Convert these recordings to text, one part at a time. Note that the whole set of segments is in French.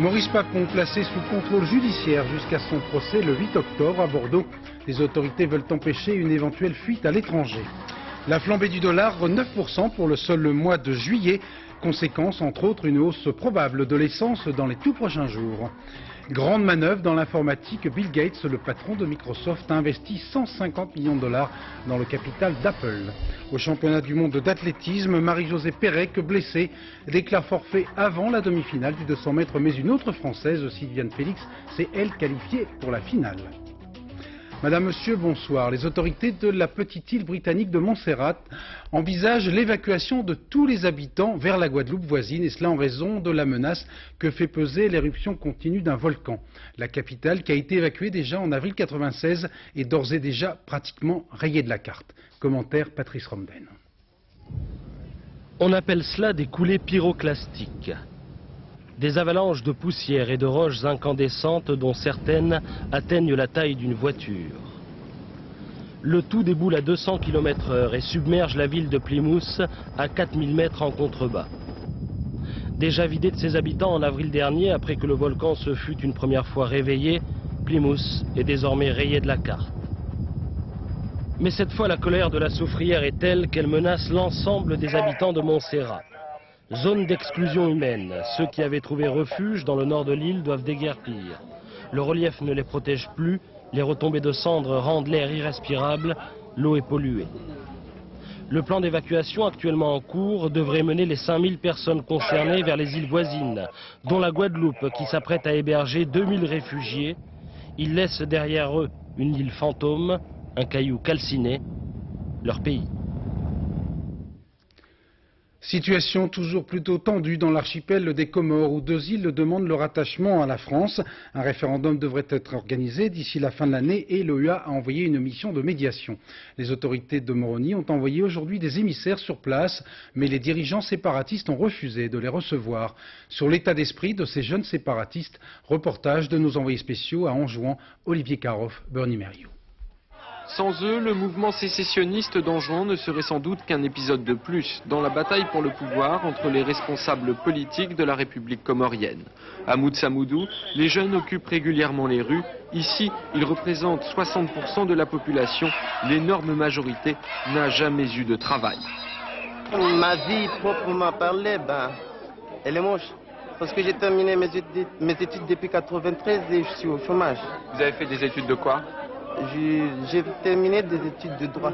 Maurice Papon, placé sous contrôle judiciaire jusqu'à son procès le 8 octobre à Bordeaux. Les autorités veulent empêcher une éventuelle fuite à l'étranger. La flambée du dollar, 9% pour le seul mois de juillet. Conséquence, entre autres, une hausse probable de l'essence dans les tout prochains jours. Grande manœuvre dans l'informatique, Bill Gates, le patron de Microsoft, a investi 150 millions de dollars dans le capital d'Apple. Au championnat du monde d'athlétisme, Marie-Josée Pérec, blessée, déclare forfait avant la demi-finale du 200 mètres, mais une autre Française, Sylviane Félix, s'est elle qualifiée pour la finale. Madame, Monsieur, bonsoir. Les autorités de la petite île britannique de Montserrat envisagent l'évacuation de tous les habitants vers la Guadeloupe voisine, et cela en raison de la menace que fait peser l'éruption continue d'un volcan. La capitale, qui a été évacuée déjà en avril 1996, est d'ores et déjà pratiquement rayée de la carte. Commentaire Patrice Romden. On appelle cela des coulées pyroclastiques. Des avalanches de poussière et de roches incandescentes dont certaines atteignent la taille d'une voiture. Le tout déboule à 200 km/h et submerge la ville de Plymouth à 4000 mètres en contrebas. Déjà vidé de ses habitants en avril dernier, après que le volcan se fût une première fois réveillé, Plymouth est désormais rayé de la carte. Mais cette fois, la colère de la soufrière est telle qu'elle menace l'ensemble des habitants de Montserrat. Zone d'exclusion humaine. Ceux qui avaient trouvé refuge dans le nord de l'île doivent déguerpir. Le relief ne les protège plus, les retombées de cendres rendent l'air irrespirable, l'eau est polluée. Le plan d'évacuation actuellement en cours devrait mener les 5000 personnes concernées vers les îles voisines, dont la Guadeloupe qui s'apprête à héberger 2000 réfugiés. Ils laissent derrière eux une île fantôme, un caillou calciné, leur pays. Situation toujours plutôt tendue dans l'archipel des Comores, où 2 îles demandent le rattachement à la France. Un référendum devrait être organisé d'ici la fin de l'année et l'OUA a envoyé une mission de médiation. Les autorités de Moroni ont envoyé aujourd'hui des émissaires sur place, mais les dirigeants séparatistes ont refusé de les recevoir. Sur l'état d'esprit de ces jeunes séparatistes, reportage de nos envoyés spéciaux à Anjouan, Olivier Caroff, Bernie Mériot. Sans eux, le mouvement sécessionniste d'Anjouan ne serait sans doute qu'un épisode de plus dans la bataille pour le pouvoir entre les responsables politiques de la République comorienne. À Moutsamoudou, les jeunes occupent régulièrement les rues. Ici, ils représentent 60% de la population. L'énorme majorité n'a jamais eu de travail. Ma vie, proprement parlé, elle est moche. Parce que j'ai terminé mes études depuis 1993 et je suis au chômage. Vous avez fait des études de quoi ? J'ai terminé des études de droit.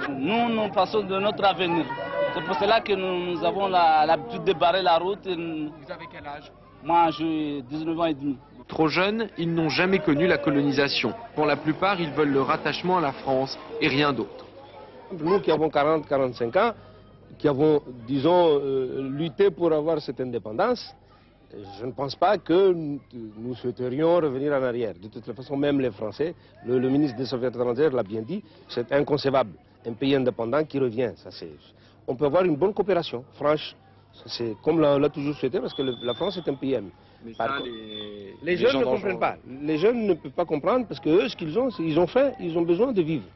Nous passons de notre avenir. C'est pour cela que nous avons l'habitude de barrer la route. Vous avez quel âge ? Moi, j'ai 19 ans et demi. Trop jeunes, ils n'ont jamais connu la colonisation. Pour la plupart, ils veulent le rattachement à la France et rien d'autre. Nous qui avons 40-45 ans, qui avons, disons, lutté pour avoir cette indépendance, je ne pense pas que nous souhaiterions revenir en arrière. De toute façon, même les Français, le ministre des Affaires étrangères l'a bien dit, c'est inconcevable. Un pays indépendant qui revient, on peut avoir une bonne coopération franche. C'est comme l'a toujours souhaité, parce que la France est un pays ami. Mais ça, les jeunes ne comprennent pas. Les jeunes ne peuvent pas comprendre, parce que eux, ce qu'ils ont, ils ont faim, ils ont besoin de vivre.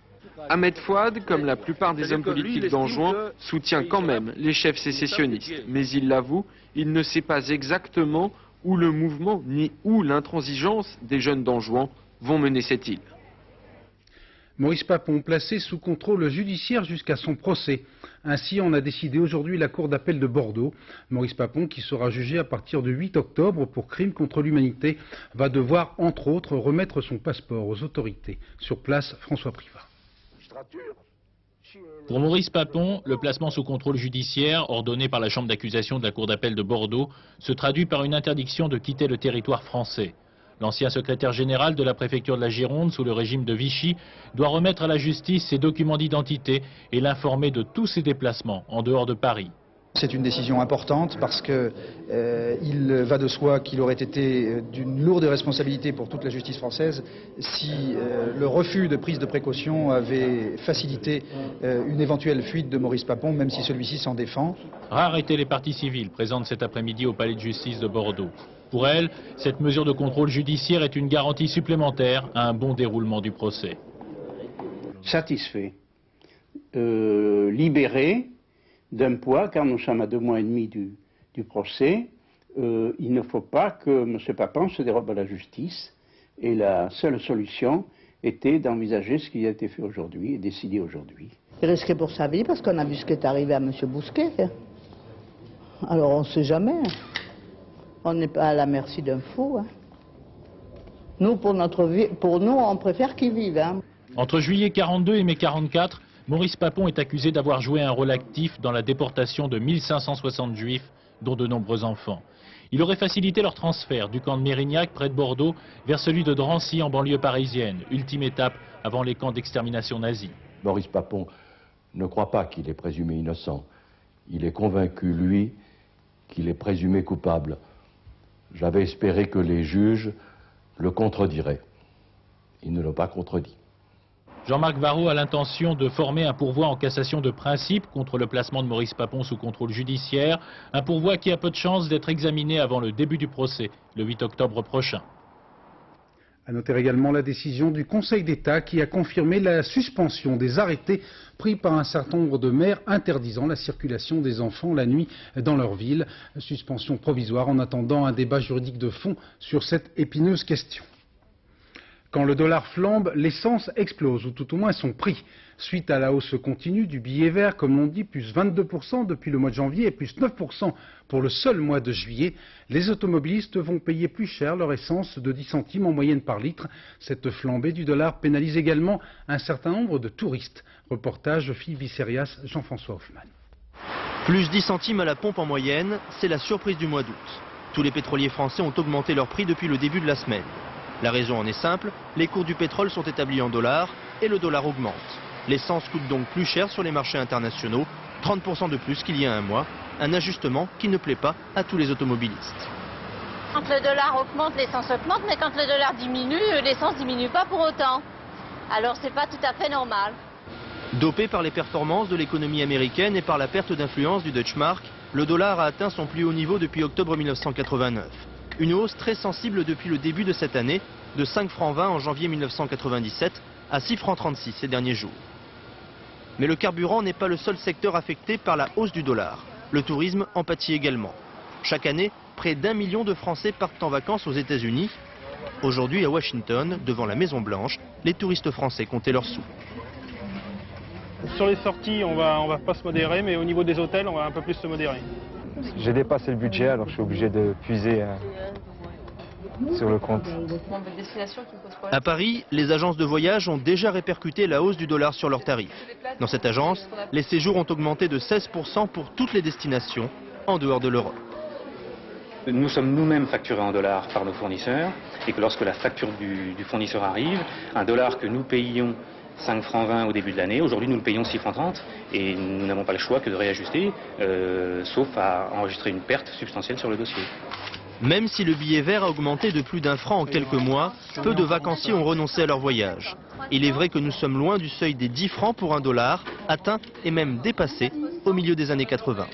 Ahmed Fouad, comme la plupart des hommes politiques d'Anjouan, soutient quand même les chefs sécessionnistes. Mais il l'avoue, il ne sait pas exactement où le mouvement ni où l'intransigeance des jeunes d'Anjouan vont mener cette île. Maurice Papon, placé sous contrôle judiciaire jusqu'à son procès. Ainsi en a décidé aujourd'hui la Cour d'appel de Bordeaux. Maurice Papon, qui sera jugé à partir du 8 octobre pour crime contre l'humanité, va devoir, entre autres, remettre son passeport aux autorités. Sur place, François Privat. Pour Maurice Papon, le placement sous contrôle judiciaire, ordonné par la chambre d'accusation de la Cour d'appel de Bordeaux, se traduit par une interdiction de quitter le territoire français. L'ancien secrétaire général de la préfecture de la Gironde, sous le régime de Vichy, doit remettre à la justice ses documents d'identité et l'informer de tous ses déplacements en dehors de Paris. C'est une décision importante parce qu'il va de soi qu'il aurait été d'une lourde responsabilité pour toute la justice française si le refus de prise de précaution avait facilité une éventuelle fuite de Maurice Papon, même si celui-ci s'en défend. Rares étaient les parties civiles présentes cet après-midi au palais de justice de Bordeaux. Pour elles, cette mesure de contrôle judiciaire est une garantie supplémentaire à un bon déroulement du procès. Satisfait, libéré d'un poids, car nous sommes à 2 mois et demi du procès, il ne faut pas que M. Papon se dérobe à la justice. Et la seule solution était d'envisager ce qui a été fait aujourd'hui et décidé aujourd'hui. Il risquait pour sa vie parce qu'on a vu ce qui est arrivé à M. Bousquet. Alors on ne sait jamais. On n'est pas à la merci d'un fou. Nous, pour notre vie, pour nous, on préfère qu'il vive. Entre juillet 42 et mai 44, Maurice Papon est accusé d'avoir joué un rôle actif dans la déportation de 1560 juifs, dont de nombreux enfants. Il aurait facilité leur transfert du camp de Mérignac, près de Bordeaux, vers celui de Drancy, en banlieue parisienne, ultime étape avant les camps d'extermination nazis. Maurice Papon ne croit pas qu'il est présumé innocent. Il est convaincu, lui, qu'il est présumé coupable. J'avais espéré que les juges le contrediraient. Ils ne l'ont pas contredit. Jean-Marc Varrot a l'intention de former un pourvoi en cassation de principe contre le placement de Maurice Papon sous contrôle judiciaire, un pourvoi qui a peu de chances d'être examiné avant le début du procès, le 8 octobre prochain. À noter également la décision du Conseil d'État qui a confirmé la suspension des arrêtés pris par un certain nombre de maires interdisant la circulation des enfants la nuit dans leur ville. Suspension provisoire en attendant un débat juridique de fond sur cette épineuse question. Quand le dollar flambe, l'essence explose, ou tout au moins son prix. Suite à la hausse continue du billet vert, comme l'on dit, plus 22% depuis le mois de janvier et plus 9% pour le seul mois de juillet, les automobilistes vont payer plus cher leur essence de 10 centimes en moyenne par litre. Cette flambée du dollar pénalise également un certain nombre de touristes. Reportage Philippe Visserias, Jean-François Hoffmann. Plus 10 centimes à la pompe en moyenne, c'est la surprise du mois d'août. Tous les pétroliers français ont augmenté leur prix depuis le début de la semaine. La raison en est simple, les cours du pétrole sont établis en dollars et le dollar augmente. L'essence coûte donc plus cher sur les marchés internationaux, 30% de plus qu'il y a un mois, un ajustement qui ne plaît pas à tous les automobilistes. Quand le dollar augmente, l'essence augmente, mais quand le dollar diminue, l'essence ne diminue pas pour autant. Alors c'est pas tout à fait normal. Dopé par les performances de l'économie américaine et par la perte d'influence du Deutsche Mark, le dollar a atteint son plus haut niveau depuis octobre 1989. Une hausse très sensible depuis le début de cette année, de 5,20 francs en janvier 1997 à 6,36 francs ces derniers jours. Mais le carburant n'est pas le seul secteur affecté par la hausse du dollar. Le tourisme en pâtit également. Chaque année, près d'1 million de Français partent en vacances aux États-Unis. Aujourd'hui, à Washington, devant la Maison-Blanche, les touristes français comptaient leurs sous. Sur les sorties, on va pas se modérer, mais au niveau des hôtels, on va un peu plus se modérer. J'ai dépassé le budget, alors je suis obligé de puiser sur le compte. À Paris, les agences de voyage ont déjà répercuté la hausse du dollar sur leurs tarifs. Dans cette agence, les séjours ont augmenté de 16% pour toutes les destinations en dehors de l'Europe. Nous sommes nous-mêmes facturés en dollars par nos fournisseurs et que lorsque la facture du fournisseur arrive, un dollar que nous payions 5,20 francs au début de l'année, aujourd'hui nous le payons 6,30 francs et nous n'avons pas le choix que de réajuster, sauf à enregistrer une perte substantielle sur le dossier. Même si le billet vert a augmenté de plus d'1 franc en quelques mois, peu de vacanciers ont renoncé à leur voyage. Il est vrai que nous sommes loin du seuil des 10 francs pour un dollar, atteint et même dépassé au milieu des années 80.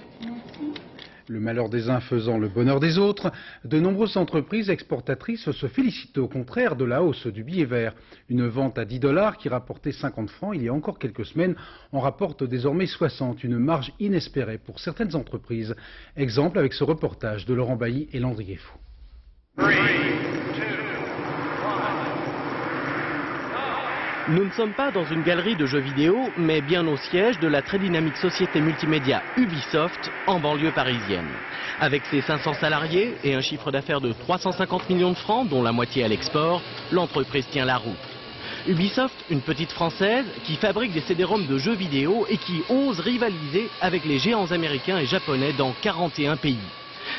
Le malheur des uns faisant le bonheur des autres, de nombreuses entreprises exportatrices se félicitent au contraire de la hausse du billet vert. Une vente à 10 $ qui rapportait 50 francs il y a encore quelques semaines en rapporte désormais 60, une marge inespérée pour certaines entreprises. Exemple avec ce reportage de Laurent Bailly et Landry Gueffou. Nous ne sommes pas dans une galerie de jeux vidéo, mais bien au siège de la très dynamique société multimédia Ubisoft en banlieue parisienne. Avec ses 500 salariés et un chiffre d'affaires de 350 millions de francs, dont la moitié à l'export, l'entreprise tient la route. Ubisoft, une petite française qui fabrique des CD-ROM de jeux vidéo et qui ose rivaliser avec les géants américains et japonais dans 41 pays.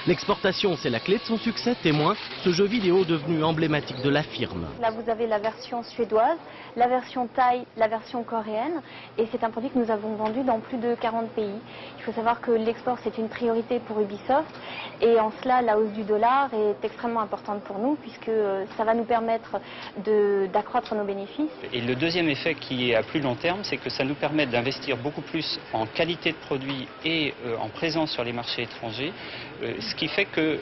L'exportation, c'est la clé de son succès, témoin ce jeu vidéo devenu emblématique de la firme. Là, vous avez la version suédoise, la version thaï, la version coréenne, et c'est un produit que nous avons vendu dans plus de 40 pays. Il faut savoir que l'export, c'est une priorité pour Ubisoft, et en cela, la hausse du dollar est extrêmement importante pour nous, puisque ça va nous permettre d'accroître nos bénéfices. Et le deuxième effet qui est à plus long terme, c'est que ça nous permet d'investir beaucoup plus en qualité de produit et en présence sur les marchés étrangers, ce qui fait que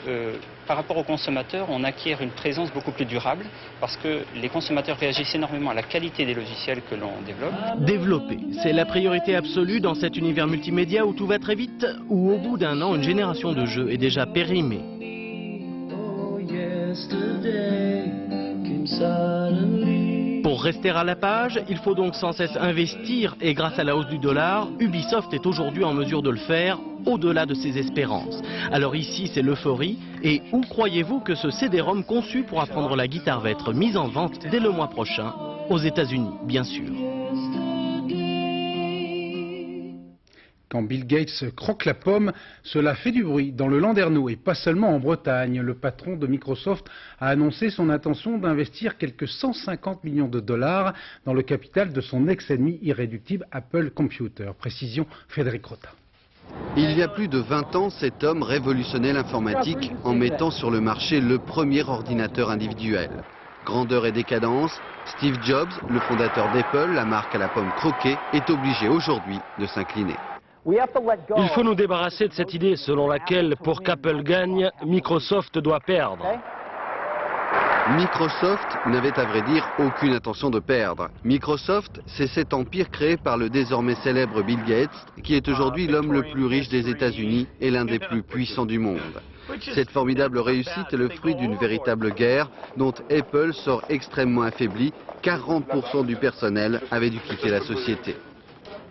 par rapport aux consommateurs, on acquiert une présence beaucoup plus durable parce que les consommateurs réagissent énormément à la qualité des logiciels que l'on développe. Développer, c'est la priorité absolue dans cet univers multimédia où tout va très vite, où au bout d'un an, une génération de jeux est déjà périmée. Pour rester à la page, il faut donc sans cesse investir et grâce à la hausse du dollar, Ubisoft est aujourd'hui en mesure de le faire au-delà de ses espérances. Alors ici, c'est l'euphorie. Et où croyez-vous que ce CD-ROM conçu pour apprendre la guitare va être mis en vente dès le mois prochain, aux États-Unis, bien sûr. Quand Bill Gates croque la pomme, cela fait du bruit dans le Landerneau et pas seulement en Bretagne. Le patron de Microsoft a annoncé son intention d'investir quelques 150 millions de dollars dans le capital de son ex-ennemi irréductible Apple Computer. Précision Frédéric Rota. Il y a plus de 20 ans, cet homme révolutionnait l'informatique en mettant sur le marché le premier ordinateur individuel. Grandeur et décadence, Steve Jobs, le fondateur d'Apple, la marque à la pomme croquée, est obligé aujourd'hui de s'incliner. Il faut nous débarrasser de cette idée selon laquelle, pour qu'Apple gagne, Microsoft doit perdre. Microsoft n'avait à vrai dire aucune intention de perdre. Microsoft, c'est cet empire créé par le désormais célèbre Bill Gates, qui est aujourd'hui l'homme le plus riche des États-Unis et l'un des plus puissants du monde. Cette formidable réussite est le fruit d'une véritable guerre dont Apple sort extrêmement affaibli. 40% du personnel avait dû quitter la société.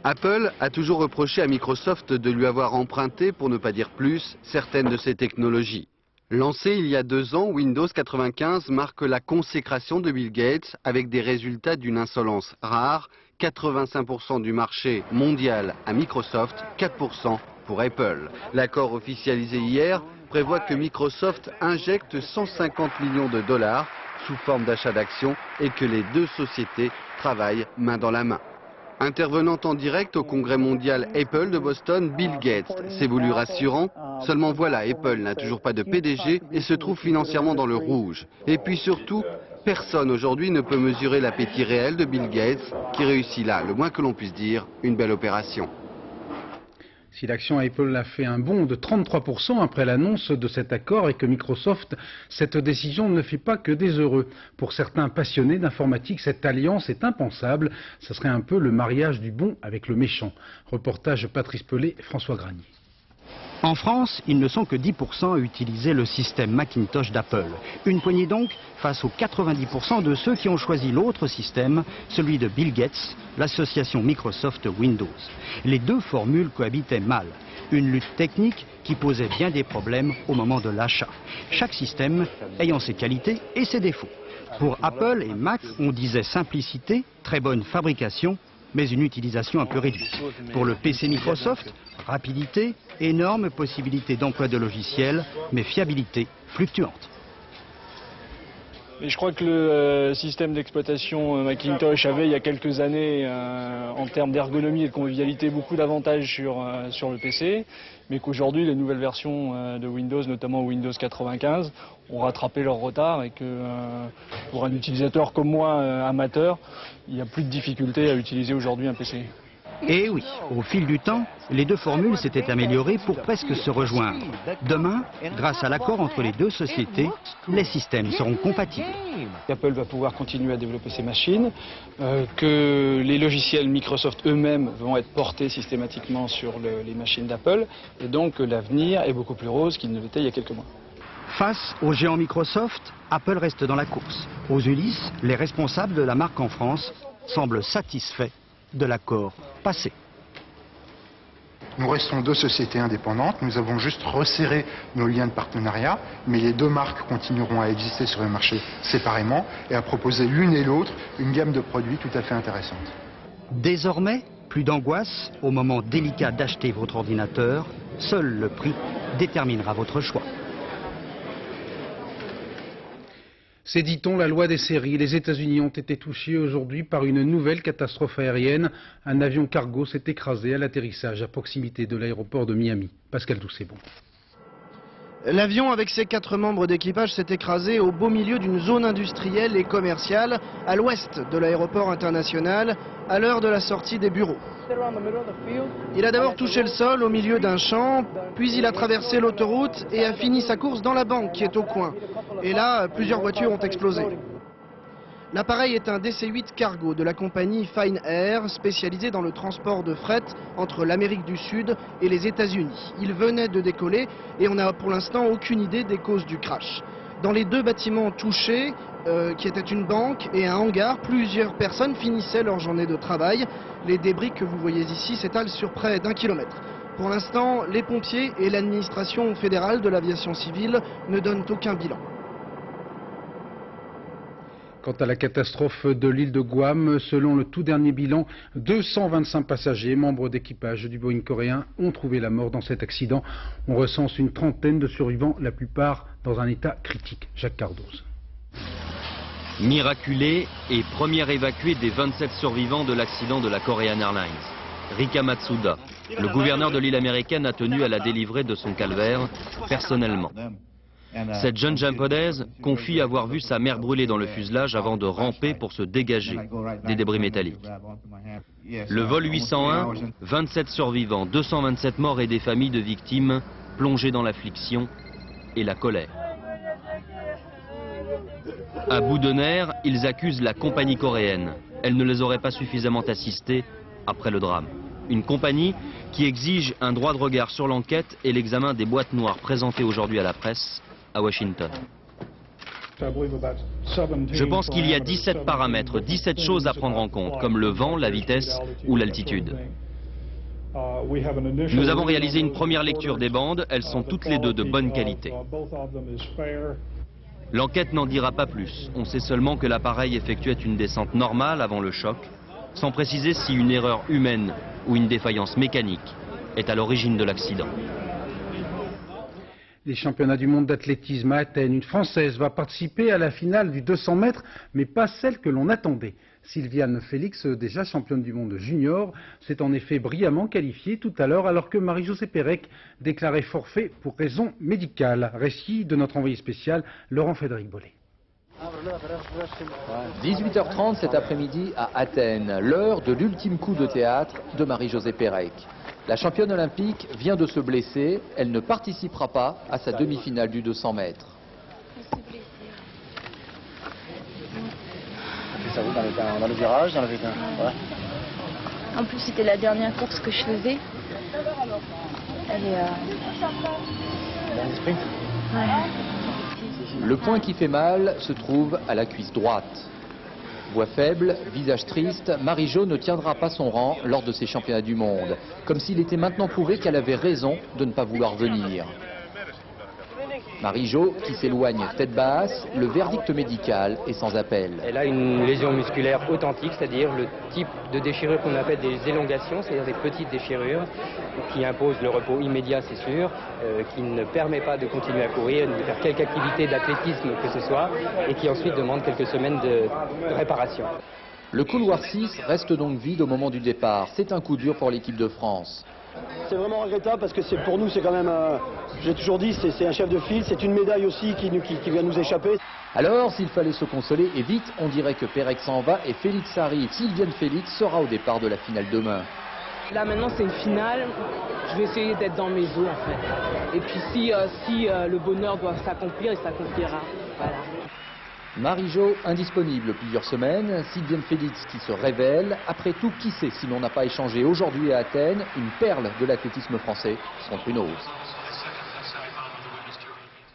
Apple a toujours reproché à Microsoft de lui avoir emprunté, pour ne pas dire plus, certaines de ses technologies. Lancé il y a 2 ans, Windows 95 marque la consécration de Bill Gates avec des résultats d'une insolence rare. 85% du marché mondial à Microsoft, 4% pour Apple. L'accord officialisé hier prévoit que Microsoft injecte 150 millions de dollars sous forme d'achat d'actions et que les deux sociétés travaillent main dans la main. Intervenant en direct au congrès mondial Apple de Boston, Bill Gates s'est voulu rassurant. Seulement voilà, Apple n'a toujours pas de PDG et se trouve financièrement dans le rouge. Et puis surtout, personne aujourd'hui ne peut mesurer l'appétit réel de Bill Gates, qui réussit là, le moins que l'on puisse dire, une belle opération. Si l'action Apple a fait un bond de 33% après l'annonce de cet accord et que Microsoft, cette décision ne fait pas que des heureux. Pour certains passionnés d'informatique, cette alliance est impensable. Ce serait un peu le mariage du bon avec le méchant. Reportage Patrice Pellet, François Granier. En France, ils ne sont que 10% à utiliser le système Macintosh d'Apple. Une poignée donc face aux 90% de ceux qui ont choisi l'autre système, celui de Bill Gates, l'association Microsoft Windows. Les deux formules cohabitaient mal. Une lutte technique qui posait bien des problèmes au moment de l'achat. Chaque système ayant ses qualités et ses défauts. Pour Apple et Mac, on disait simplicité, très bonne fabrication, mais une utilisation un peu réduite. Pour le PC Microsoft, rapidité, énorme possibilité d'emploi de logiciels, mais fiabilité fluctuante. Et je crois que le système d'exploitation Macintosh avait il y a quelques années, en termes d'ergonomie et de convivialité, beaucoup d'avantages sur le PC, mais qu'aujourd'hui les nouvelles versions de Windows, notamment Windows 95, ont rattrapé leur retard et que pour un utilisateur comme moi, amateur, il n'y a plus de difficulté à utiliser aujourd'hui un PC. Et oui, au fil du temps, les deux formules s'étaient améliorées pour presque se rejoindre. Demain, grâce à l'accord entre les deux sociétés, les systèmes seront compatibles. Apple va pouvoir continuer à développer ses machines, que les logiciels Microsoft eux-mêmes vont être portés systématiquement sur les machines d'Apple, et donc l'avenir est beaucoup plus rose qu'il ne l'était il y a quelques mois. Face au géant Microsoft, Apple reste dans la course. Aux Ulysses, les responsables de la marque en France semblent satisfaits de l'accord passé. Nous restons deux sociétés indépendantes, nous avons juste resserré nos liens de partenariat, mais les deux marques continueront à exister sur le marché séparément et à proposer l'une et l'autre une gamme de produits tout à fait intéressante. Désormais, plus d'angoisse au moment délicat d'acheter votre ordinateur, seul le prix déterminera votre choix. C'est, dit-on, la loi des séries. Les États-Unis ont été touchés aujourd'hui par une nouvelle catastrophe aérienne. Un avion cargo s'est écrasé à l'atterrissage à proximité de l'aéroport de Miami. Pascal Doucet-Bon. L'avion avec ses 4 membres d'équipage s'est écrasé au beau milieu d'une zone industrielle et commerciale à l'ouest de l'aéroport international à l'heure de la sortie des bureaux. Il a d'abord touché le sol au milieu d'un champ, puis il a traversé l'autoroute et a fini sa course dans la banque qui est au coin. Et là, plusieurs voitures ont explosé. L'appareil est un DC-8 cargo de la compagnie Fine Air, spécialisée dans le transport de fret entre l'Amérique du Sud et les États-Unis. Il venait de décoller et on n'a pour l'instant aucune idée des causes du crash. Dans les 2 bâtiments touchés, qui étaient une banque et un hangar, plusieurs personnes finissaient leur journée de travail. Les débris que vous voyez ici s'étalent sur près d'1 kilomètre. Pour l'instant, les pompiers et l'administration fédérale de l'aviation civile ne donnent aucun bilan. Quant à la catastrophe de l'île de Guam, selon le tout dernier bilan, 225 passagers, membres d'équipage du Boeing coréen, ont trouvé la mort dans cet accident. On recense une trentaine de survivants, la plupart dans un état critique. Jacques Cardoz. Miraculé et premier évacué des 27 survivants de l'accident de la Korean Airlines. Rika Matsuda, le gouverneur de l'île américaine, a tenu à la délivrer de son calvaire personnellement. Cette jeune japonaise confie avoir vu sa mère brûler dans le fuselage avant de ramper pour se dégager des débris métalliques. Le vol 801, 27 survivants, 227 morts et des familles de victimes plongées dans l'affliction et la colère. À bout de nerfs, ils accusent la compagnie coréenne. Elle ne les aurait pas suffisamment assistés après le drame. Une compagnie qui exige un droit de regard sur l'enquête et l'examen des boîtes noires présentées aujourd'hui à la presse à Washington. Je pense qu'il y a 17 paramètres, 17 choses à prendre en compte, comme le vent, la vitesse ou l'altitude. Nous avons réalisé une première lecture des bandes, elles sont toutes les 2 de bonne qualité. L'enquête n'en dira pas plus. On sait seulement que l'appareil effectuait une descente normale avant le choc, sans préciser si une erreur humaine ou une défaillance mécanique est à l'origine de l'accident. Les championnats du monde d'athlétisme à Athènes, une Française va participer à la finale du 200 mètres, mais pas celle que l'on attendait. Sylviane Félix, déjà championne du monde junior, s'est en effet brillamment qualifiée tout à l'heure, alors que Marie-Josée Pérec déclarait forfait pour raison médicale. Récit de notre envoyé spécial, Laurent-Frédéric Bollet. 18h30 cet après-midi à Athènes, l'heure de l'ultime coup de théâtre de Marie-Josée Pérec. La championne olympique vient de se blesser, elle ne participera pas à sa demi-finale du 200 mètres. Ça vous dans le virage, dans le véhicule. Ouais. En plus, c'était la dernière course que je faisais. Dernier sprint. Le point qui fait mal se trouve à la cuisse droite. Voix faible, visage triste, Marie-Jo ne tiendra pas son rang lors de ces championnats du monde. Comme s'il était maintenant prouvé qu'elle avait raison de ne pas vouloir venir. Marie-Jo qui s'éloigne tête basse, le verdict médical est sans appel. Elle a une lésion musculaire authentique, c'est-à-dire le type de déchirure qu'on appelle des élongations, c'est-à-dire des petites déchirures qui imposent le repos immédiat, c'est sûr, qui ne permet pas de continuer à courir, de faire quelque activité d'athlétisme que ce soit, et qui ensuite demande quelques semaines de réparation. Le couloir 6 reste donc vide au moment du départ. C'est un coup dur pour l'équipe de France. C'est vraiment regrettable parce que pour nous c'est quand même, j'ai toujours dit, c'est un chef de file, c'est une médaille aussi qui vient nous échapper. Alors, s'il fallait se consoler, et vite, on dirait que Pérec s'en va et Félix arrive. Sylviane Félix sera au départ de la finale demain. Là maintenant c'est une finale, je vais essayer d'être dans mes eaux en fait. Et puis si le bonheur doit s'accomplir, il s'accomplira. Voilà. Marie-Jo indisponible plusieurs semaines, Sylviane Félix qui se révèle. Après tout, qui sait si l'on n'a pas échangé aujourd'hui à Athènes une perle de l'athlétisme français contre une ose.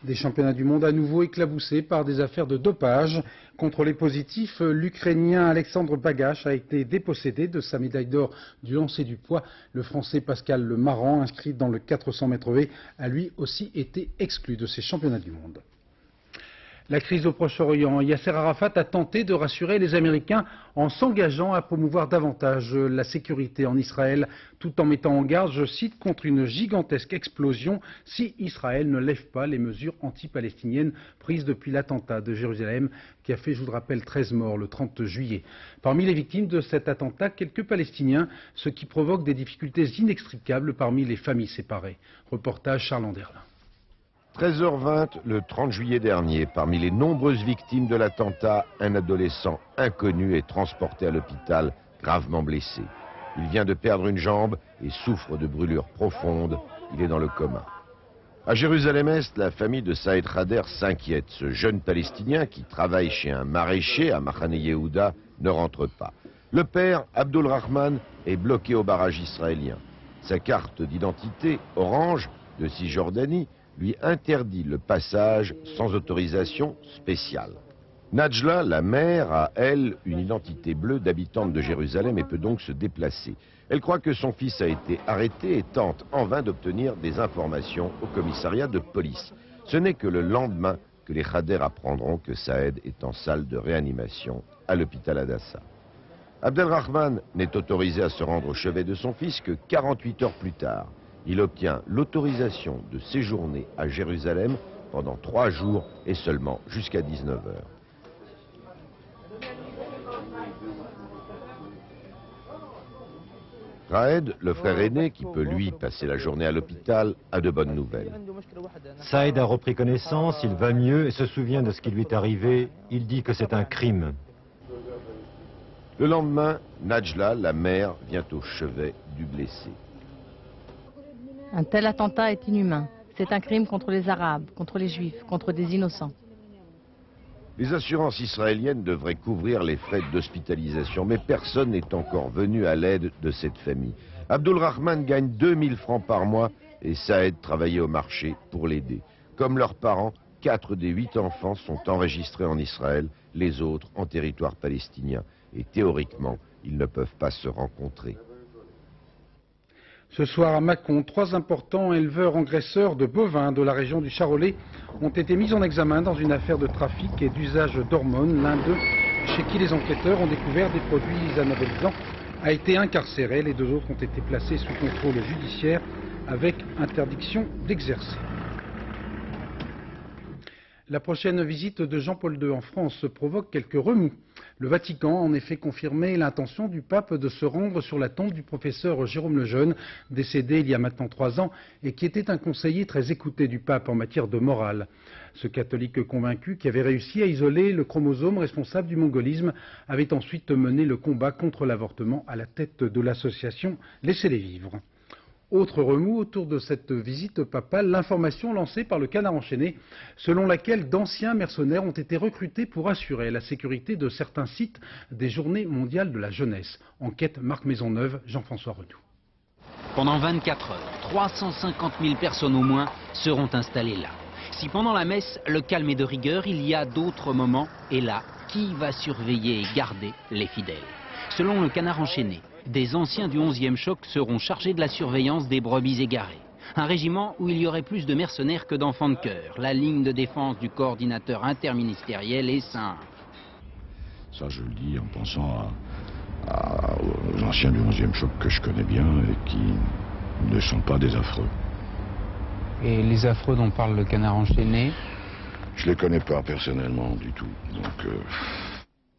Des championnats du monde à nouveau éclaboussés par des affaires de dopage. Contrôlé positif, l'Ukrainien Alexandre Bagache a été dépossédé de sa médaille d'or du lancer du poids. Le Français Pascal Le Marant, inscrit dans le 400 mètres V, a lui aussi été exclu de ces championnats du monde. La crise au Proche-Orient. Yasser Arafat a tenté de rassurer les Américains en s'engageant à promouvoir davantage la sécurité en Israël, tout en mettant en garde, je cite, contre une gigantesque explosion si Israël ne lève pas les mesures anti-palestiniennes prises depuis l'attentat de Jérusalem qui a fait, je vous le rappelle, 13 morts le 30 juillet. Parmi les victimes de cet attentat, quelques Palestiniens, ce qui provoque des difficultés inextricables parmi les familles séparées. Reportage Charles Anderlin. 13h20, le 30 juillet dernier, parmi les nombreuses victimes de l'attentat, un adolescent inconnu est transporté à l'hôpital, gravement blessé. Il vient de perdre une jambe et souffre de brûlures profondes. Il est dans le coma. À Jérusalem-Est, la famille de Saïd Khader s'inquiète. Ce jeune Palestinien qui travaille chez un maraîcher à Machane Yehuda ne rentre pas. Le père, Abdul Rahman, est bloqué au barrage israélien. Sa carte d'identité, orange, de Cisjordanie, lui interdit le passage sans autorisation spéciale. Najla, la mère, a, elle, une identité bleue d'habitante de Jérusalem et peut donc se déplacer. Elle croit que son fils a été arrêté et tente en vain d'obtenir des informations au commissariat de police. Ce n'est que le lendemain que les Khader apprendront que Saed est en salle de réanimation à l'hôpital Adassa. Abdelrahman n'est autorisé à se rendre au chevet de son fils que 48 heures plus tard. Il obtient l'autorisation de séjourner à Jérusalem pendant 3 jours et seulement jusqu'à 19 heures. Raed, le frère aîné, qui peut lui passer la journée à l'hôpital, a de bonnes nouvelles. Saed a repris connaissance, il va mieux et se souvient de ce qui lui est arrivé. Il dit que c'est un crime. Le lendemain, Najla, la mère, vient au chevet du blessé. Un tel attentat est inhumain. C'est un crime contre les Arabes, contre les Juifs, contre des innocents. Les assurances israéliennes devraient couvrir les frais d'hospitalisation, mais personne n'est encore venu à l'aide de cette famille. Abdelrahman gagne 2000 francs par mois et Saed travaillait au marché pour l'aider. Comme leurs parents, 4 des 8 enfants sont enregistrés en Israël, les autres en territoire palestinien. Et théoriquement, ils ne peuvent pas se rencontrer. Ce soir à Mâcon, 3 importants éleveurs engraisseurs de bovins de la région du Charolais ont été mis en examen dans une affaire de trafic et d'usage d'hormones. L'un d'eux, chez qui les enquêteurs ont découvert des produits anabolisants, a été incarcéré. Les 2 autres ont été placés sous contrôle judiciaire avec interdiction d'exercer. La prochaine visite de Jean-Paul II en France provoque quelques remous. Le Vatican a en effet confirmé l'intention du pape de se rendre sur la tombe du professeur Jérôme Lejeune, décédé il y a maintenant 3 ans, et qui était un conseiller très écouté du pape en matière de morale. Ce catholique convaincu, qui avait réussi à isoler le chromosome responsable du mongolisme, avait ensuite mené le combat contre l'avortement à la tête de l'association Laissez-les vivre. Autre remous autour de cette visite papale, l'information lancée par le Canard enchaîné, selon laquelle d'anciens mercenaires ont été recrutés pour assurer la sécurité de certains sites des Journées mondiales de la jeunesse. Enquête Marc Maisonneuve, Jean-François Redoux. Pendant 24 heures, 350 000 personnes au moins seront installées là. Si pendant la messe, le calme est de rigueur, il y a d'autres moments, et là, qui va surveiller et garder les fidèles? Selon le Canard enchaîné, des anciens du 11e choc seront chargés de la surveillance des brebis égarées. Un régiment où il y aurait plus de mercenaires que d'enfants de cœur. La ligne de défense du coordinateur interministériel est simple. Ça, je le dis en pensant aux anciens du 11e choc que je connais bien et qui ne sont pas des affreux. Et les affreux dont parle le Canard enchaîné? Je les connais pas personnellement du tout, donc...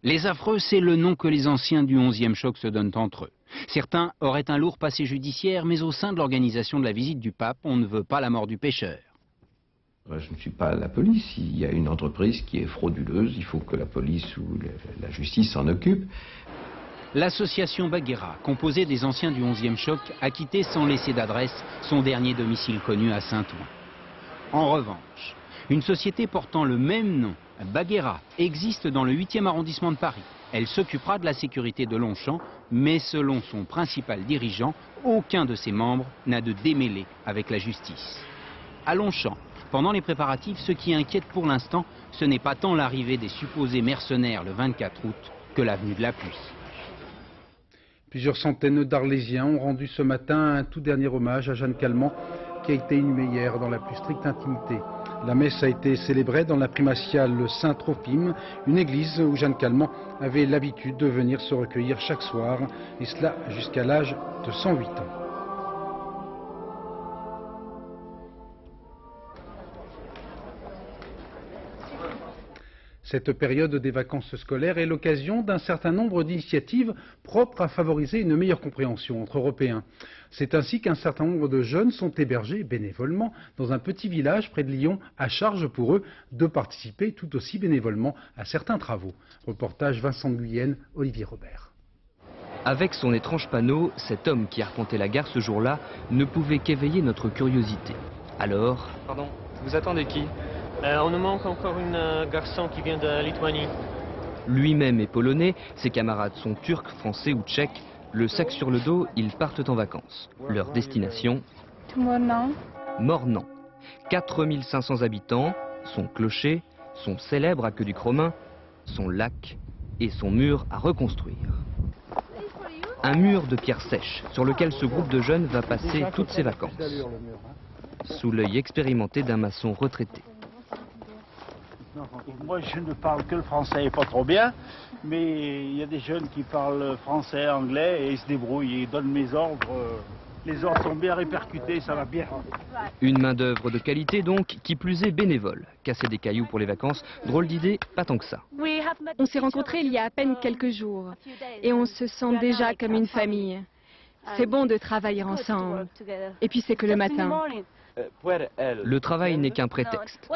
Les affreux, c'est le nom que les anciens du 11e choc se donnent entre eux. Certains auraient un lourd passé judiciaire, mais au sein de l'organisation de la visite du pape, on ne veut pas la mort du pécheur. Je ne suis pas la police. Il y a une entreprise qui est frauduleuse, il faut que la police ou la justice s'en occupe. L'association Baguera, composée des anciens du 11e choc, a quitté sans laisser d'adresse son dernier domicile connu à Saint-Ouen. En revanche, une société portant le même nom, Baguera, existe dans le 8e arrondissement de Paris. Elle s'occupera de la sécurité de Longchamp, mais selon son principal dirigeant, aucun de ses membres n'a de démêlé avec la justice. À Longchamp, pendant les préparatifs, ce qui inquiète pour l'instant, ce n'est pas tant l'arrivée des supposés mercenaires le 24 août que l'avenue de la pluie. Plusieurs centaines d'Arlésiens ont rendu ce matin un tout dernier hommage à Jeanne Calment, qui a été inhumée hier dans la plus stricte intimité. La messe a été célébrée dans la primatiale Saint-Trophime, une église où Jeanne Calment avait l'habitude de venir se recueillir chaque soir, et cela jusqu'à l'âge de 108 ans. Cette période des vacances scolaires est l'occasion d'un certain nombre d'initiatives propres à favoriser une meilleure compréhension entre Européens. C'est ainsi qu'un certain nombre de jeunes sont hébergés bénévolement dans un petit village près de Lyon, à charge pour eux de participer tout aussi bénévolement à certains travaux. Reportage Vincent Guyenne, Olivier Robert. Avec son étrange panneau, cet homme qui arpentait la gare ce jour-là ne pouvait qu'éveiller notre curiosité. Alors... Pardon, vous attendez qui ? On nous manque encore un garçon qui vient de Lituanie. Lui-même est polonais, ses camarades sont turcs, français ou tchèques. Le sac sur le dos, ils partent en vacances. Leur destination ? Mornan. Mornan, 4500 habitants, son clocher, son célèbre aqueduc romain, son lac et son mur à reconstruire. Un mur de pierre sèche sur lequel ce groupe de jeunes va passer toutes ses vacances, sous l'œil expérimenté d'un maçon retraité. Moi, je ne parle que le français et pas trop bien, mais il y a des jeunes qui parlent français, anglais et ils se débrouillent, ils donnent mes ordres. Les ordres sont bien répercutés, ça va bien. Une main-d'œuvre de qualité donc, qui plus est bénévole. Casser des cailloux pour les vacances, drôle d'idée, pas tant que ça. On s'est rencontrés il y a à peine quelques jours et on se sent déjà comme une famille. C'est bon de travailler ensemble. Et puis c'est que le matin. Le travail n'est qu'un prétexte.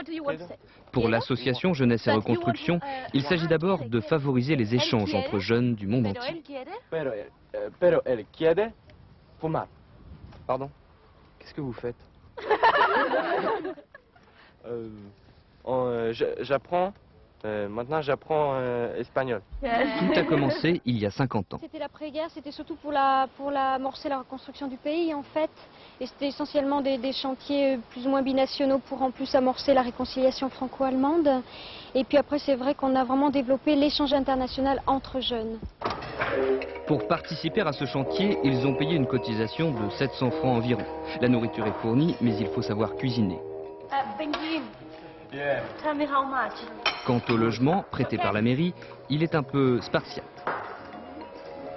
Pour l'association Jeunesse et Reconstruction, il s'agit d'abord de favoriser les échanges entre jeunes du monde entier. Pardon? Qu'est-ce que vous faites? J'apprends. Maintenant, j'apprends espagnol. Tout a commencé il y a 50 ans. C'était l'après-guerre, c'était surtout pour amorcer la reconstruction du pays, en fait. Et c'était essentiellement des chantiers plus ou moins binationaux pour en plus amorcer la réconciliation franco-allemande. Et puis après, c'est vrai qu'on a vraiment développé l'échange international entre jeunes. Pour participer à ce chantier, ils ont payé une cotisation de 700 francs environ. La nourriture est fournie, mais il faut savoir cuisiner. Quant au logement, prêté par la mairie, il est un peu spartiate.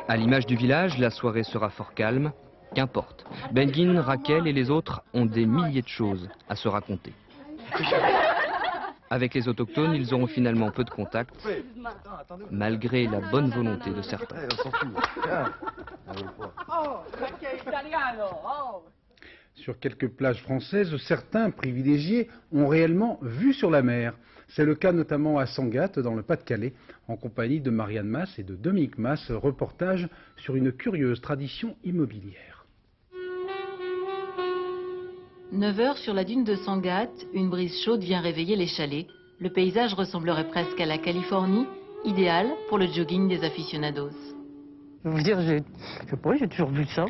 À l'image du village, la soirée sera fort calme. Qu'importe. Benguin, Raquel et les autres ont des milliers de choses à se raconter. Avec les autochtones, ils auront finalement peu de contact, malgré la bonne volonté de certains. Sur quelques plages françaises, certains privilégiés ont réellement vue sur la mer. C'est le cas notamment à Sangatte, dans le Pas-de-Calais, en compagnie de Marianne Masse et de Dominique Masse, reportage sur une curieuse tradition immobilière. 9 h sur la dune de Sangatte, une brise chaude vient réveiller les chalets. Le paysage ressemblerait presque à la Californie, idéal pour le jogging des aficionados. Je veux vous dire, j'ai toujours vu ça,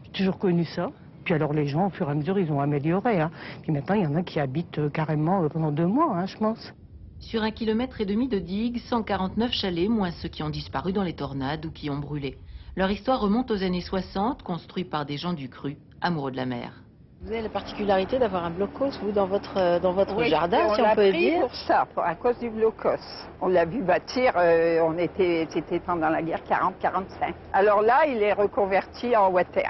j'ai toujours connu ça. Puis alors les gens, au fur et à mesure, ils ont amélioré. Hein. Puis maintenant, il y en a qui habitent carrément pendant 2 mois, hein, je pense. Sur 1,5 km de digue, 149 chalets, moins ceux qui ont disparu dans les tornades ou qui ont brûlé. Leur histoire remonte aux années 60, construits par des gens du cru, amoureux de la mer. Vous avez la particularité d'avoir un blocos, vous, dans votre jardin, si on on peut l'a pris dire. pour ça, à cause du blocos. On l'a vu bâtir, c'était pendant la guerre 40-45. Alors là, il est reconverti en water.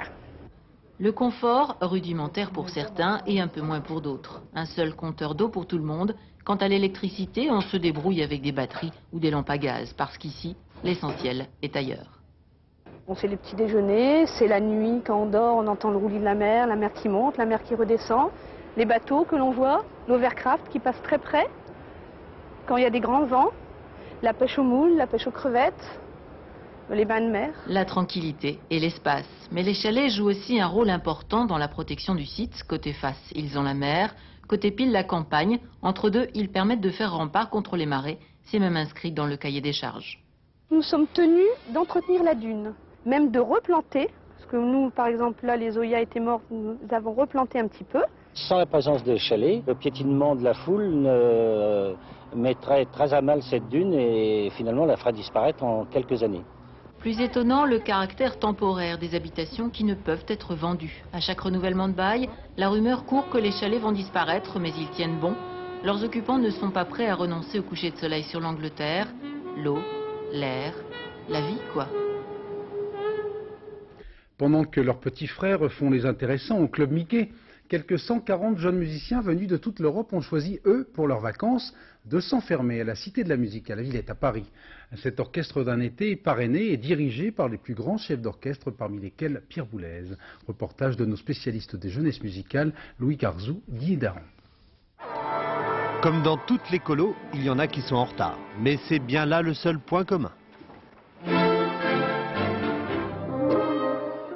Le confort, rudimentaire pour certains et un peu moins pour d'autres. Un seul compteur d'eau pour tout le monde. Quant à l'électricité, on se débrouille avec des batteries ou des lampes à gaz, parce qu'ici, l'essentiel est ailleurs. Bon, c'est les petits déjeuners, c'est la nuit, quand on dort, on entend le roulis de la mer qui monte, la mer qui redescend, les bateaux que l'on voit, l'overcraft qui passe très près, quand il y a des grands vents, la pêche aux moules, la pêche aux crevettes, les bains de mer. La tranquillité et l'espace. Mais les chalets jouent aussi un rôle important dans la protection du site. Côté face, ils ont la mer. Côté pile, la campagne. Entre deux, ils permettent de faire rempart contre les marées. C'est même inscrit dans le cahier des charges. Nous sommes tenus d'entretenir la dune, même de replanter. Parce que nous, par exemple, là, les Zoya étaient morts, nous avons replanté un petit peu. Sans la présence des chalets, le piétinement de la foule mettrait très à mal cette dune et finalement la ferait disparaître en quelques années. Plus étonnant, le caractère temporaire des habitations qui ne peuvent être vendues. À chaque renouvellement de bail, la rumeur court que les chalets vont disparaître, mais ils tiennent bon. Leurs occupants ne sont pas prêts à renoncer au coucher de soleil sur l'Angleterre. L'eau, l'air, la vie, quoi. Pendant que leurs petits frères font les intéressants au Club Mickey, quelques 140 jeunes musiciens venus de toute l'Europe ont choisi, eux, pour leurs vacances, de s'enfermer à la Cité de la Musique, à la Villette, à Paris. Cet orchestre d'un été est parrainé et dirigé par les plus grands chefs d'orchestre, parmi lesquels Pierre Boulez. Reportage de nos spécialistes des jeunesses musicales, Louis Carzou, Guy Daron. Comme dans toutes les colos, il y en a qui sont en retard. Mais c'est bien là le seul point commun.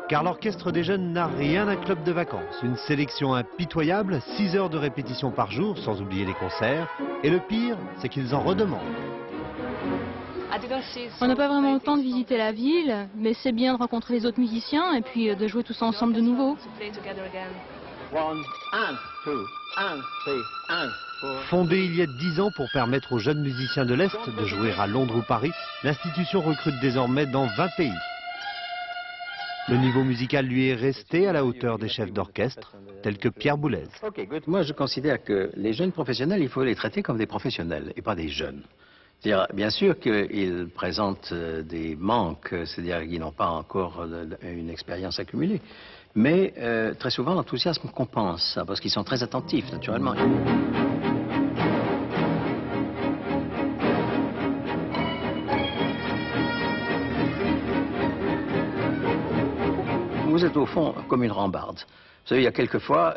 Car l'orchestre des jeunes n'a rien d'un club de vacances. Une sélection impitoyable, 6 heures de répétition par jour, sans oublier les concerts. Et le pire, c'est qu'ils en redemandent. On n'a pas vraiment le temps de visiter la ville, mais c'est bien de rencontrer les autres musiciens et puis de jouer tous ensemble de nouveau. Fondée il y a 10 ans pour permettre aux jeunes musiciens de l'Est de jouer à Londres ou Paris, l'institution recrute désormais dans 20 pays. Le niveau musical lui est resté à la hauteur des chefs d'orchestre, tels que Pierre Boulez. Moi, je considère que les jeunes professionnels, il faut les traiter comme des professionnels et pas des jeunes. C'est-à-dire, bien sûr qu'ils présentent des manques, c'est-à-dire qu'ils n'ont pas encore une expérience accumulée. Mais très souvent, l'enthousiasme compense ça, parce qu'ils sont très attentifs, naturellement. Vous êtes au fond comme une rambarde. Vous savez, il y a quelquefois,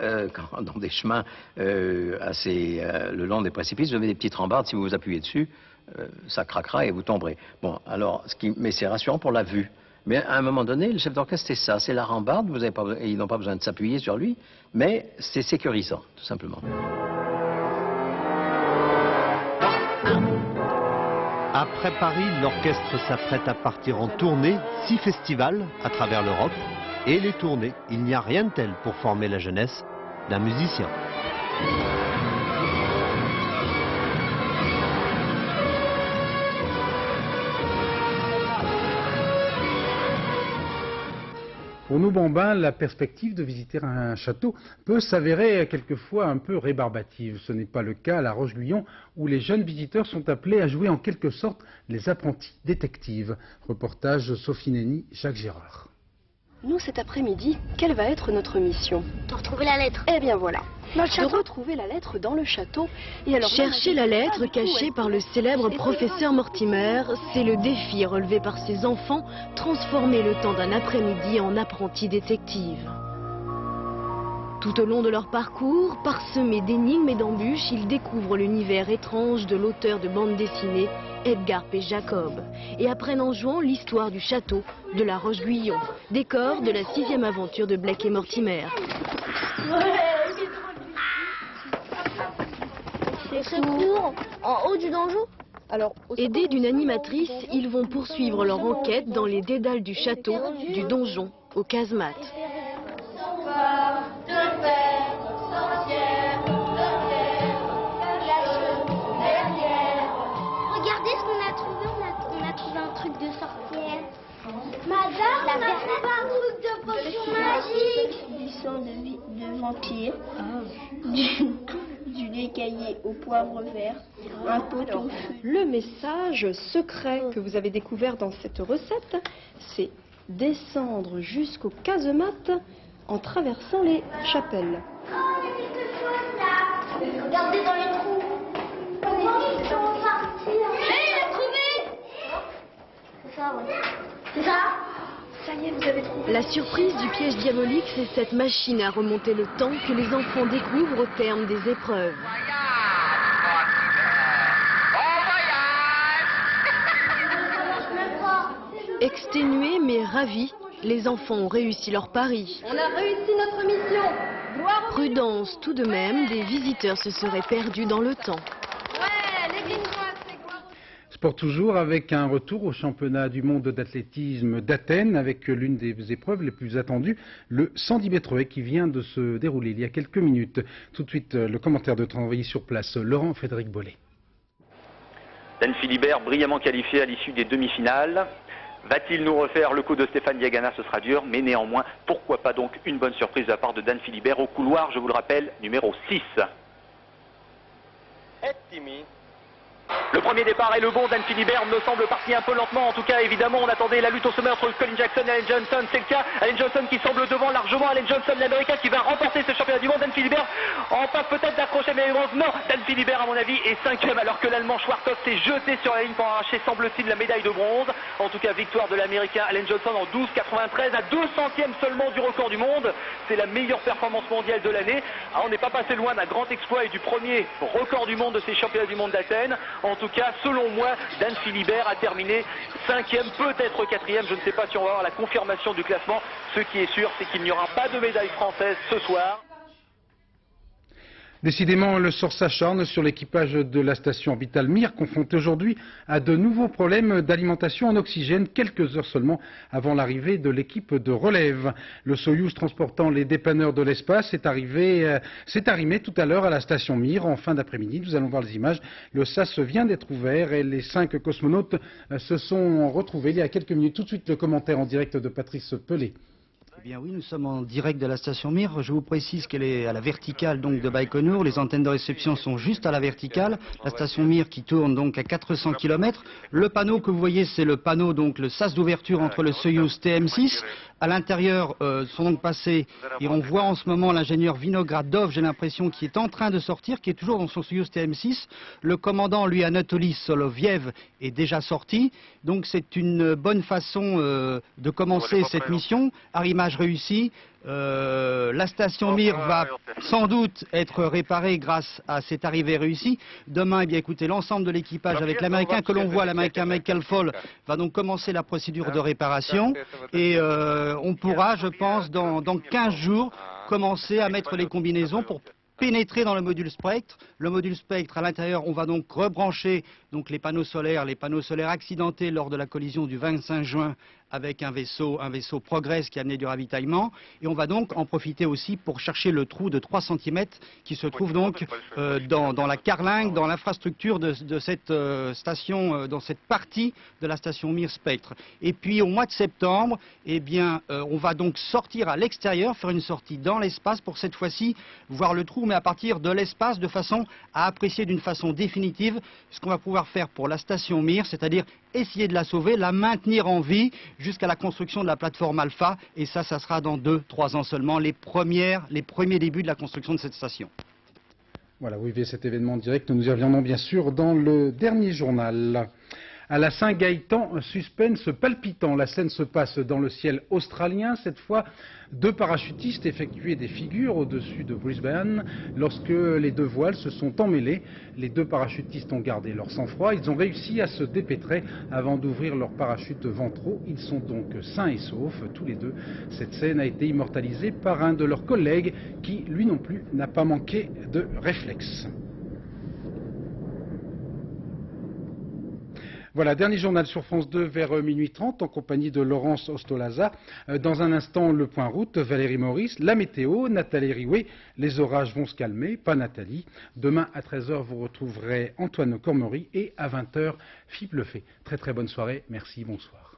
dans des chemins le long des précipices, vous avez des petites rambardes, si vous vous appuyez dessus, ça craquera et vous tomberez. Bon, alors, mais c'est rassurant pour la vue. Mais à un moment donné, le chef d'orchestre, c'est ça, c'est la rambarde, ils n'ont pas besoin de s'appuyer sur lui, mais c'est sécurisant, tout simplement. Après Paris, l'orchestre s'apprête à partir en tournée, 6 festivals à travers l'Europe. Et les tournées, il n'y a rien de tel pour former la jeunesse d'un musicien. Pour nous bambins, la perspective de visiter un château peut s'avérer quelquefois un peu rébarbative. Ce n'est pas le cas à La Roche-Guyon, où les jeunes visiteurs sont appelés à jouer en quelque sorte les apprentis détectives. Reportage Sophie Nény, Jacques Gérard. Nous, cet après-midi, quelle va être notre mission? De retrouver la lettre. Eh bien voilà, de retrouver la lettre dans le château. Et alors, chercher la lettre cachée par le célèbre professeur Mortimer, c'est le défi relevé par ces enfants, transformer le temps d'un après-midi en apprentis détectives. Tout au long de leur parcours, parsemés d'énigmes et d'embûches, ils découvrent l'univers étrange de l'auteur de bande dessinée Edgar P. Jacob et apprennent en jouant l'histoire du château de La Roche-Guyon, décor de la 6e aventure de Blake et Mortimer. C'est court, en haut du donjon. Alors, aidés d'une animatrice, ils vont poursuivre leur enquête dans les dédales du château, du donjon aux casemates. Regardez ce qu'on a trouvé, on a trouvé un truc de sorcière. Madame, on a trouvé un truc de potion magique. Du sang de vampire, du écaillé au poivre vert, un pot au feu. Le message secret que vous avez découvert dans cette recette, c'est descendre jusqu'aux casemates en traversant les chapelles. Oh, il y a quelque chose là. Regardez dans les trous. Comment ils vont partir? Hé, il a trouvé. C'est ça, ouais. C'est ça? Ça y est, vous avez trouvé. La surprise du piège diabolique, c'est cette machine à remonter le temps que les enfants découvrent au terme des épreuves. Exténués mais ravis, les enfants ont réussi leur pari. On a réussi notre mission. Gloire. Prudence tout de même, des visiteurs se seraient perdus dans le temps. Ouais, les Guinois, c'est quoi? Sport toujours avec un retour au championnat du monde d'athlétisme d'Athènes avec l'une des épreuves les plus attendues, le 110 mètres haies qui vient de se dérouler il y a quelques minutes. Tout de suite, le commentaire de travail sur place, Laurent Frédéric Bollet. Dan Philibert, brillamment qualifié à l'issue des demi-finales. Va-t-il nous refaire le coup de Stéphane Diagana? Ce sera dur, mais néanmoins, pourquoi pas donc une bonne surprise de la part de Dan Philibert au couloir, je vous le rappelle, numéro 6. Le premier départ est le bon, Dan Philibert me semble parti un peu lentement, en tout cas évidemment on attendait la lutte au sommet entre Colin Jackson et Allen Johnson, c'est le cas, Allen Johnson qui semble devant largement, Allen Johnson l'américain qui va remporter ce championnat du monde, Dan Philibert en passe peut-être d'accrocher mais non, Dan Philibert à mon avis est 5e alors que l'allemand Schwarzkopf s'est jeté sur la ligne pour arracher semble-t-il la médaille de bronze, en tout cas victoire de l'américain Allen Johnson en 12,93 à 200e seulement du record du monde, c'est la meilleure performance mondiale de l'année, on n'est pas passé loin d'un grand exploit et du premier record du monde de ces championnats du monde d'Athènes, en tout cas selon moi, Dan Philibert a terminé 5e, peut-être 4e. Je ne sais pas si on va avoir la confirmation du classement. Ce qui est sûr, c'est qu'il n'y aura pas de médaille française ce soir. Décidément, le sort s'acharne sur l'équipage de la station orbitale Mir, confronté aujourd'hui à de nouveaux problèmes d'alimentation en oxygène, quelques heures seulement avant l'arrivée de l'équipe de relève. Le Soyouz transportant les dépanneurs de l'espace s'est arrimé tout à l'heure à la station Mir en fin d'après-midi. Nous allons voir les images. Le sas vient d'être ouvert et les 5 cosmonautes se sont retrouvés il y a quelques minutes. Tout de suite, le commentaire en direct de Patrice Pelé. Eh bien oui, nous sommes en direct de la station Mir. Je vous précise qu'elle est à la verticale donc de Baïkonour. Les antennes de réception sont juste à la verticale. La station Mir qui tourne donc à 400 km. Le panneau que vous voyez, c'est le panneau, donc le sas d'ouverture entre le Soyouz TM6. À l'intérieur sont donc passés, et on voit en ce moment l'ingénieur Vinogradov, j'ai l'impression, qui est en train de sortir, qui est toujours dans son Soyouz TM6. Le commandant, lui, Anatoly Soloviev, est déjà sorti. Donc c'est une bonne façon de commencer cette mission. Arrimage réussi. La station Mir va sans doute être réparée grâce à cette arrivée réussie. Demain, eh bien, écoutez, l'ensemble de l'équipage avec l'Américain que l'on voit, l'Américain Michael Fall, va donc commencer la procédure de réparation. Et on pourra, je pense, dans 15 jours, commencer à mettre les combinaisons pour pénétrer dans le module spectre. Le module spectre, à l'intérieur, on va donc rebrancher donc les panneaux solaires accidentés lors de la collision du 25 juin avec un vaisseau Progress qui a amené du ravitaillement. Et on va donc en profiter aussi pour chercher le trou de 3 cm qui se trouve donc dans la carlingue, dans l'infrastructure de cette station, dans cette partie de la station Mir Spectre. Et puis au mois de septembre, eh bien, on va donc sortir à l'extérieur, faire une sortie dans l'espace pour cette fois-ci voir le trou, mais à partir de l'espace, de façon à apprécier d'une façon définitive ce qu'on va pouvoir faire pour la station Mir, c'est-à-dire essayer de la sauver, la maintenir en vie jusqu'à la construction de la plateforme Alpha. Et ça sera dans 2-3 ans seulement, les premiers débuts de la construction de cette station. Voilà, vous vivez cet événement en direct. Nous y reviendrons bien sûr dans le dernier journal. À la Saint-Gaëtan, suspense palpitant. La scène se passe dans le ciel australien. Cette fois, 2 parachutistes effectuaient des figures au-dessus de Brisbane lorsque les 2 voiles se sont emmêlées. Les 2 parachutistes ont gardé leur sang-froid. Ils ont réussi à se dépêtrer avant d'ouvrir leurs parachutes ventraux. Ils sont donc sains et saufs, tous les 2. Cette scène a été immortalisée par un de leurs collègues qui, lui non plus, n'a pas manqué de réflexe. Voilà, dernier journal sur France 2 vers minuit 30 en compagnie de Laurence Ostolaza. Dans un instant, le point route, Valérie Maurice, la météo, Nathalie Riouet. Les orages vont se calmer, pas Nathalie. Demain à 13 h, vous retrouverez Antoine Cormery et à 20 h, Philippe Lefebvre. Très très bonne soirée, merci, bonsoir.